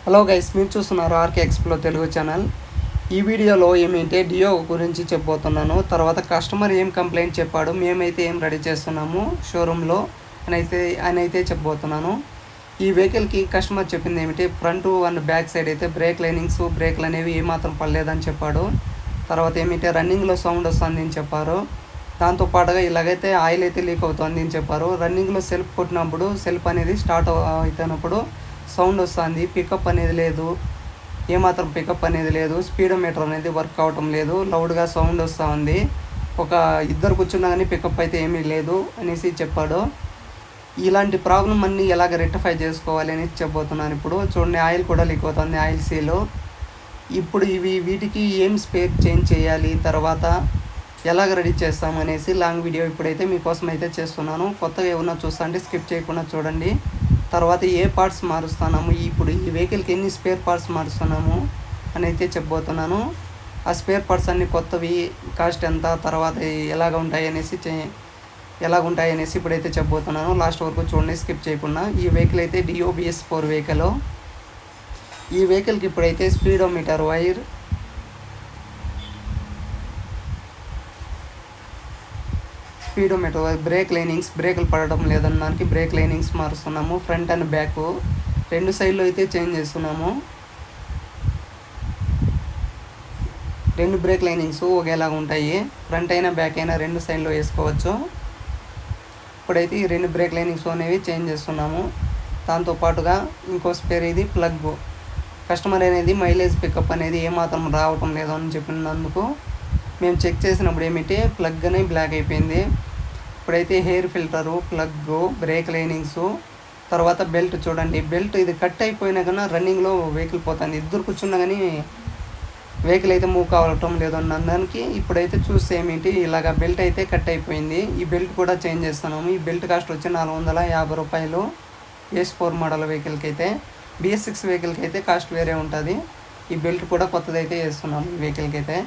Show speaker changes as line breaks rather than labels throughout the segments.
Hello guys, మీరు చూస్తున్నారు RK ఎక్స్ప్లో Telugu channel. ఈ వీడియోలో ఏమైతే డియో గురించి చెప్పబోతున్నాను. తర్వాత కస్టమర్ ఏం కంప్లైంట్ చెప్పాడు, మేమైతే ఏం రెడీ చేస్తున్నాము షోరూంలో అని చెప్పబోతున్నాను. ఈ వెహికల్కి కస్టమర్ చెప్పింది ఏమిటి, ఫ్రంట్ అండ్ బ్యాక్ సైడ్ అయితే బ్రేక్ లైనింగ్స్ బ్రేక్లు అనేవి ఏమాత్రం పడలేదని చెప్పాడు. తర్వాత ఏమిటి రన్నింగ్లో సౌండ్ వస్తుంది అని చెప్పారు. దాంతోపాటుగా ఇలాగైతే ఆయిల్ అయితే లీక్ అవుతుంది అని చెప్పారు. రన్నింగ్లో సెల్ఫ్ కొట్టినప్పుడు సెల్ఫ్ అనేది స్టార్ట్ అవుతున్నప్పుడు సౌండ్ వస్తుంది, పికప్ అనేది లేదు, ఏమాత్రం పికప్ అనేది లేదు, స్పీడోమీటర్ అనేది వర్క్ అవటం లేదు, లౌడ్గా సౌండ్ వస్తూ ఉంది, ఒక ఇద్దరు కూర్చున్నా కానీ పికప్ అయితే ఏమీ లేదు అనేసి చెప్పాడు. ఇలాంటి ప్రాబ్లం అన్నీ ఎలాగ రెక్టిఫై చేసుకోవాలి అని చెప్పబోతున్నాను. ఇప్పుడు చూడండి, ఆయిల్ కూడా లీక్ అవుతుంది, ఆయిల్ సీలు. ఇప్పుడు వీటికి ఏం స్పేర్ చేంజ్ చేయాలి, తర్వాత ఎలాగ రెడీ చేస్తాం అనేసి లాంగ్ వీడియో ఇప్పుడైతే మీకోసం అయితే చేస్తున్నాను. కొత్తగా ఏమన్నా చూస్తుంటే స్కిప్ చేయకుండా చూడండి. తర్వాత ఏ పార్ట్స్ మారుస్తున్నాము, ఇప్పుడు ఈ వెహికల్కి ఎన్ని స్పేర్ పార్ట్స్ మారుస్తున్నాము అని అయితే చెప్పబోతున్నాను. ఆ స్పేర్ పార్ట్స్ అన్నీ కొత్తవి, కాస్ట్ ఎంత, తర్వాత ఎలాగుంటాయి అనేసి ఇప్పుడైతే చెప్పబోతున్నాను. లాస్ట్ వరకు చూడండి స్కిప్ చేయకుండా. ఈ వెహికల్ అయితే డియో BS4 వెహికల్. ఈ వెహికల్కి ఇప్పుడైతే స్పీడోమీటర్ వైర్, బ్రేక్ లైనింగ్స్, బ్రేకులు పడడం లేదన్న దానికి బ్రేక్ లైనింగ్స్ మారుస్తున్నాము. ఫ్రంట్ అండ్ బ్యాక్ రెండు సైడ్లో అయితే చేంజ్ చేస్తున్నాము. రెండు బ్రేక్ లైనింగ్స్ ఒకేలాగా ఉంటాయి, ఫ్రంట్ అయినా బ్యాక్ అయినా రెండు సైడ్లో వేసుకోవచ్చు. ఇప్పుడైతే ఈ రెండు బ్రేక్ లైనింగ్స్ అనేవి చేంజ్ చేస్తున్నాము. దాంతోపాటుగా ఇంకో స్పేర్, ఇది ప్లగ్. కస్టమర్ అనేది మైలేజ్ పికప్ అనేది ఏమాత్రం రావటం లేదు అని చెప్పినందుకు మేము చెక్ చేసినప్పుడు ఏమిటి, ప్లగ్ అనేది బ్లాక్ అయిపోయింది. ఇప్పుడైతే hair filter, plug, break linings, తర్వాత బెల్ట్. చూడండి, బెల్ట్ ఇది కట్ అయిపోయినా కన్నా రన్నింగ్లో వెహికల్ పోతుంది, ఇద్దరు కూర్చున్నా కానీ వెహికల్ అయితే మూవ్ కావటం లేదు అన్నదానికి ఇప్పుడైతే చూస్తే ఏమిటి, ఇలాగ బెల్ట్ అయితే కట్ అయిపోయింది. ఈ బెల్ట్ కూడా చేంజ్ చేస్తున్నాము. ఈ బెల్ట్ కాస్ట్ వచ్చి 450 రూపాయలు. BS4 మోడల్ వెహికల్కి అయితే. BS6 వెహికల్కి అయితే కాస్ట్ వేరే ఉంటుంది. ఈ బెల్ట్ కూడా కొత్తదైతే వేస్తున్నాము ఈ వెహికల్కి అయితే.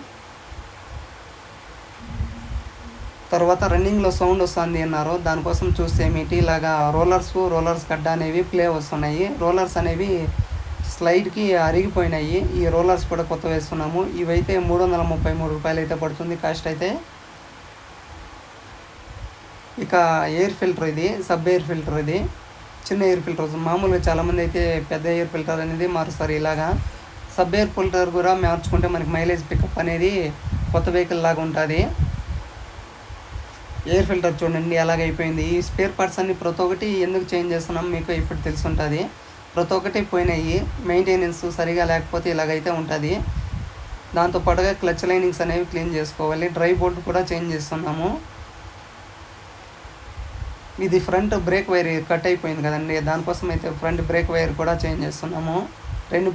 తర్వాత రన్నింగ్లో సౌండ్ వస్తుంది అన్నారు, దానికోసం చూస్తే ఏమిటి, ఇలాగా రోలర్స్ గడ్డ అనేవి ప్లే వస్తున్నాయి. రోలర్స్ అనేవి స్లైడ్కి అరిగిపోయినాయి. ఈ రోలర్స్ కూడా కొత్త వేస్తున్నాము. ఇవైతే 333 రూపాయలు అయితే పడుతుంది కాస్ట్ అయితే. ఇక ఎయిర్ ఫిల్టర్, ఇది సబ్ ఎయిర్ ఫిల్టర్, ఇది చిన్న ఎయిర్ ఫిల్టర్. మామూలుగా చాలామంది అయితే పెద్ద ఎయిర్ ఫిల్టర్ అనేది మారుస్తారు. ఇలాగా సబ్ ఎయిర్ ఫిల్టర్ కూడా మార్చుకుంటే మనకి మైలేజ్ పికప్ అనేది కొత్త వెహికల్ లాగా ఉంటుంది. ఎయిర్ ఫిల్టర్ చూడండి ఎలాగైపోయింది. ఈ స్పేర్ పార్ట్స్ అన్ని ప్రతి ఒక్కటి ఎందుకు చేంజ్ చేస్తున్నాం మీకు ఇప్పుడు తెలుసుంటుంది. ప్రతి ఒక్కటి పోయినాయి, మెయింటెనెన్స్ సరిగా లేకపోతే ఇలాగైతే ఉంటుంది. దాంతోపాటుగా క్లచ్ లైనింగ్స్ అనేవి క్లీన్ చేసుకోవాలి. డ్రై బోల్ట్ కూడా చేంజ్ చేస్తున్నాము. ఇది ఫ్రంట్ బ్రేక్ వైర్ కట్ అయిపోయింది కదండి, దానికోసం అయితే ఫ్రంట్ బ్రేక్ వైర్ కూడా చేంజ్ చేస్తున్నాము. రెండు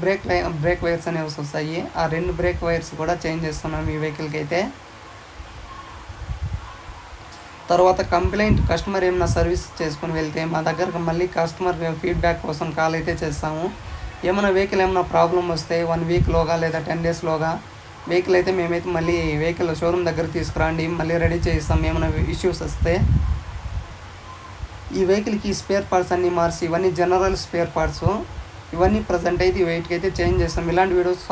బ్రేక్ వైర్స్ అనేవి వస్తాయి, ఆ రెండు బ్రేక్ వైర్స్ కూడా చేంజ్ చేస్తున్నాము ఈ వెహికల్కి అయితే. తర్వాత కంప్లైంట్, కస్టమర్ ఏమైనా సర్వీస్ చేసుకుని వెళ్తే మా దగ్గరకు మళ్ళీ కస్టమర్ ఫీడ్బ్యాక్ కోసం కాల్ అయితే చేస్తాము. ఏమైనా వెహికల్ ఏమైనా ప్రాబ్లం వస్తే 1 వీక్లోగా లేదా 10 డేస్లోగా వెహికల్ అయితే మేమైతే మళ్ళీ వెహికల్ షోరూమ్ దగ్గర తీసుకురండి, మళ్ళీ రెడీ చేయిస్తాం ఏమైనా ఇష్యూస్ వస్తే. ఈ వెహికల్కి స్పేర్ పార్ట్స్ అన్నీ మార్చి, ఇవన్నీ జనరల్ స్పేర్ పార్ట్స్, ఇవన్నీ ప్రజెంట్ అయితే వెయిట్కి అయితే చేంజ్ చేస్తాం. ఇలాంటి వీడియోస్